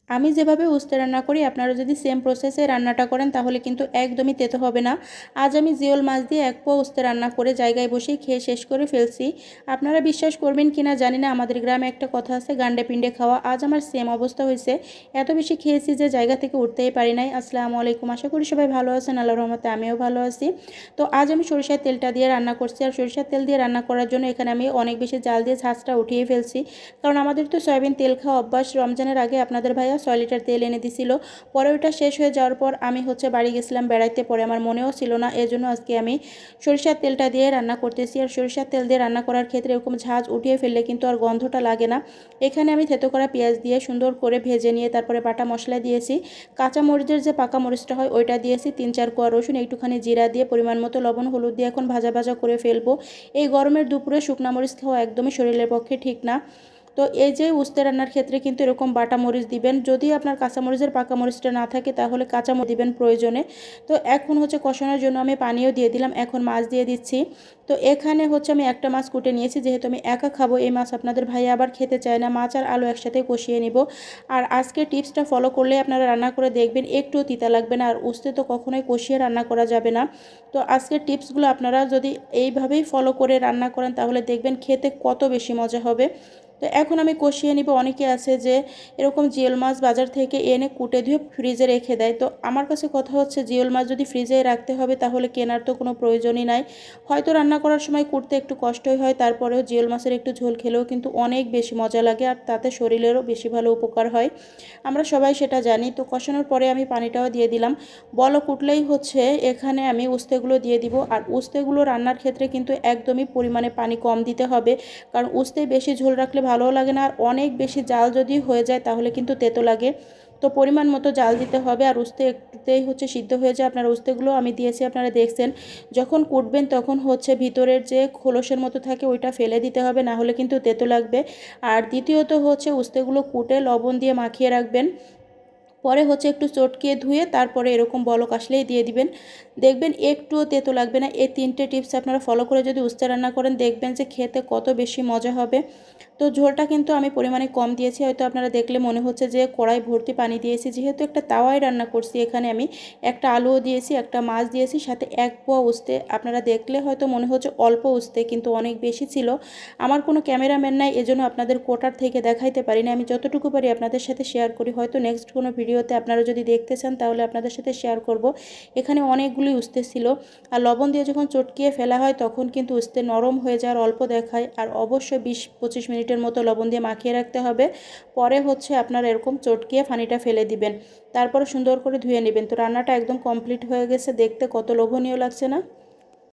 আমি যেভাবে উস্তে রান্না করি আপনারা যদি সেম প্রসেসে রান্নাটা করেন তাহলে কিন্তু একদমই তেতো হবে না। আজ আমি জিওল মাছ দিয়ে এক পোয়া উস্তে রান্না করে জায়গায় বসেই খেয়ে শেষ করে ফেলছি। আপনারা বিশ্বাস করবেন কিনা জানি না, আমাদের গ্রামে একটা কথা আছে, গান্ডে পিণ্ডে খাওয়া। আজ আমার সেম অবস্থা হয়েছে, এত বেশি খেয়েছি যে জায়গা থেকে উঠতেই পারি নাই। আসসালামু আলাইকুম, আশা করি সবাই ভালো আছেন, আল্লাহর রহমতে আমিও ভালো আছি। তো আজ আমি সরিষার তেলটা দিয়ে রান্না করছি, আর সরিষার তেল দিয়ে রান্না করার জন্য এখানে আমি অনেক বেশি জাল দিয়ে ছাঁচটা উঠিয়ে ফেলছি। কারণ আমাদের তো সয়াবিন তেল খাওয়া অভ্যাস। রমজানের আগে আপনাদের ভাইয়া 6 লিটার তেল এনে দিছিল। পরে ওইটা শেষ হয়ে যাওয়ার পর আমি বাড়ি গেছিলাম বেড়াইতে, পরে আমার মনেও ছিল না, এজন্য আজকে আমি সরিষার তেলটা দিয়ে রান্না করতেছি। আর সরিষার তেল দিয়ে রান্না করার ক্ষেত্রে এরকম ঝাঁজ উঠিয়ে ফেললে কিন্তু আর গন্ধটা লাগে না। এখানে আমি থেতো করা পেঁয়াজ দিয়ে সুন্দর করে ভেজে নিয়ে তারপরে বাটা মশলা দিয়েছি, কাঁচা মরিচের যে পাকা মরিচটা হয় ওইটা দিয়েছি, 3-4 কোয়া রসুন, একটুখানি জিরা দিয়ে পরিমাণ মতো লবণ হলুদ দিয়ে এখন ভাজা ভাজা করে ফেলবো। এই গরমের দুপুরে শুকনা মরিচ খাওয়া একদমই শরীরের পক্ষে ঠিক না। তো এই যে উস্তে রান্নার ক্ষেত্রে কিন্তু এরকম বাটা মরিচ দিবেন। যদি আপনার কাঁচা মরিচের পাকা মরিচটা না থাকে তাহলে কাঁচা মরিচ দিবেন প্রয়োজনে। তো এখন কষানোর জন্য আমি পানিও দিয়ে দিলাম, এখন মাছ দিয়ে দিচ্ছি। তো এখানে আমি একটা মাছ কুটে নিয়েছি, যেহেতু আমি একা খাবো এই মাছ আপনাদের ভাই আবার খেতে চায় না। মাছ আর আলু একসাথে কষিয়ে নিব। আর আজকে টিপসটা ফলো করলে আপনারা রান্না করে দেখবেন একটুও তিতা লাগবে না। আর উস্তে তো কখনোই কষিয়ে রান্না করা যাবে না। তো আজকের টিপসগুলো আপনারা যদি এইভাবেই ফলো করে রান্না করেন তাহলে দেখবেন খেতে কত বেশি মজা হবে। তো এখন আমি কষিয়ে নিব। অনেকে আছে যে এরকম জিওল মাছ বাজার থেকে এনে কুটে ধুয়ে ফ্রিজে রেখে দেয়। তো আমার কাছে কথা হচ্ছে, জিওল মাছ যদি ফ্রিজে রাখতে হবে তাহলে কেনার তো কোনো প্রয়োজনই নাই। হয়তো রান্না করার সময় কুটতে একটু কষ্টই হয়, তারপরেও জিওল মাছের একটু ঝোল খেলেও কিন্তু অনেক বেশি মজা লাগে, আর তাতে শরীরেরও বেশি ভালো উপকার হয়। আমরা সবাই সেটা জানি। তো কষানোর পরে আমি পানিটাও দিয়ে দিলাম। বলক উঠলেই এখানে আমি উস্তেগুলো দিয়ে দিব। আর উস্তেগুলো রান্নার ক্ষেত্রে কিন্তু একদমই পরিমাণে পানি কম দিতে হবে, কারণ উস্তে বেশি ঝোল রাখলে ভালোও লাগে না, আর অনেক বেশি জাল যদি হয়ে যায় তাহলে কিন্তু তেতো লাগে। তো পরিমাণ মতো জাল দিতে হবে। আর উস্তে একটুতেই সিদ্ধ হয়ে যায়। আপনার উস্তেগুলো আমি দিয়েছি, আপনারা দেখছেন। যখন কুটবেন তখন ভিতরের যে খোলসের মতো থাকে ওইটা ফেলে দিতে হবে, না হলে কিন্তু তেতো লাগবে। আর দ্বিতীয়ত উস্তেগুলো কুটে লবণ দিয়ে মাখিয়ে রাখবেন। পরে একটু চটকিয়ে ধুয়ে তারপরে এরকম বলক আসলেই দিয়ে দিবেন। দেখবেন একটুও তেতো লাগবে না। এই 3টে টিপস আপনারা ফলো করে যদি উস্তে রান্না করেন দেখবেন যে খেতে কত বেশি মজা হবে। তো ঝোলটা কিন্তু আমি পরিমাণে কম দিয়েছি, হয়তো আপনারা দেখলে মনে হচ্ছে যে কড়াই ভর্তি পানি দিয়েছি। যেহেতু একটা তাওয়ায় রান্না করছি, এখানে আমি একটা আলুও দিয়েছি, একটা মাছ দিয়েছি, সাথে 1 পোয়া উস্তে। আপনারা দেখলে হয়তো মনে হচ্ছে অল্প উস্তে, কিন্তু অনেক বেশি ছিল। আমার কোনো ক্যামেরাম্যান নাই, এজন্য আপনাদের কোটার থেকে দেখাইতে পারি না। আমি যতটুকু পারি আপনাদের সাথে শেয়ার করি। হয়তো নেক্সট কোনো ভিডিওতে আপনারা যদি দেখতে চান তাহলে আপনাদের সাথে শেয়ার করব। এখানে অনেকগুলি উস্তে ছিল। আর লবণ দিয়ে যখন চটকিয়ে ফেলা হয় তখন কিন্তু উস্তে নরম হয়ে যাওয়ার অল্প দেখায়। আর অবশ্যই 20-25 মিনিটের মতো লবণ দিয়ে মাখিয়ে রাখতে হবে। পরে আপনারা এরকম চটকিয়ে পানিটা ফেলে দিবেন, তারপরে সুন্দর করে ধুয়ে নেবেন। তো রান্নাটা একদম কমপ্লিট হয়ে গেছে, দেখতে কত লোভনীয় লাগছে না।